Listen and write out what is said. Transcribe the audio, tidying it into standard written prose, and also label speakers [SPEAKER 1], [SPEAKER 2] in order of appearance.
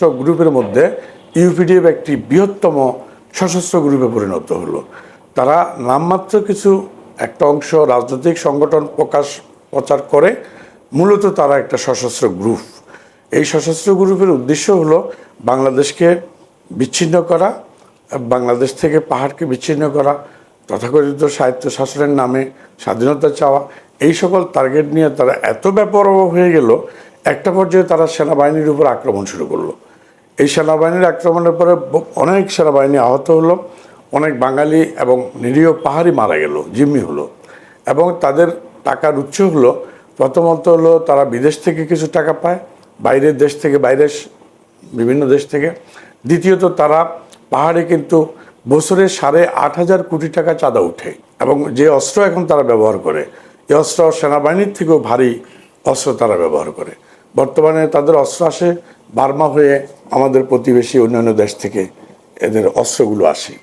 [SPEAKER 1] সশস্ত্র গ্রুপের মধ্যে ইউপিডিএফ একটি বৃহত্তম সশস্ত্র গ্রুপে পরিণত হলো। তারা নামমাত্র কিছু একটা অংশ রাজনৈতিক সংগঠন প্রচার করে, মূলত তারা একটা সশস্ত্র গ্রুপ। এই সশস্ত্র গ্রুপের উদ্দেশ্য হলো বাংলাদেশকে বিচ্ছিন্ন করা, বাংলাদেশ থেকে পাহাড়কে বিচ্ছিন্ন করা, তথাকথিত স্বায়ত্ত শাসনের নামে স্বাধীনতা চাওয়া, এই সকল টার্গেট নিয়ে তারা এত বেপরোয়া হয়ে গেল, একটা পর্যায়ে তারা সেনাবাহিনীর উপর আক্রমণ শুরু করলো। এই সেনাবাহিনীর আক্রমণের পরে অনেক সেনাবাহিনী আহত হলো, অনেক বাঙালি এবং নিরীহ পাহাড়ি মারা গেল, জিম্মি হলো। এবং তাদের টাকার উৎস হলো, প্রথমত হলো তারা বিদেশ থেকে কিছু টাকা পায়, বাইরের দেশ থেকে, বিভিন্ন দেশ থেকে। দ্বিতীয়ত তারা পাহাড়ে কিন্তু বছরে 8,500 কোটি টাকা চাঁদা উঠে, এবং যে অস্ত্র এখন তারা ব্যবহার করে, এই অস্ত্র সেনাবাহিনীর থেকেও ভারী অস্ত্র তারা ব্যবহার করে। বর্তমানে তাদের অস্ত্র আসে বার্মা হয়ে, আমাদের প্রতিবেশী অন্যান্য দেশ থেকে এদের অস্ত্রগুলো আসে।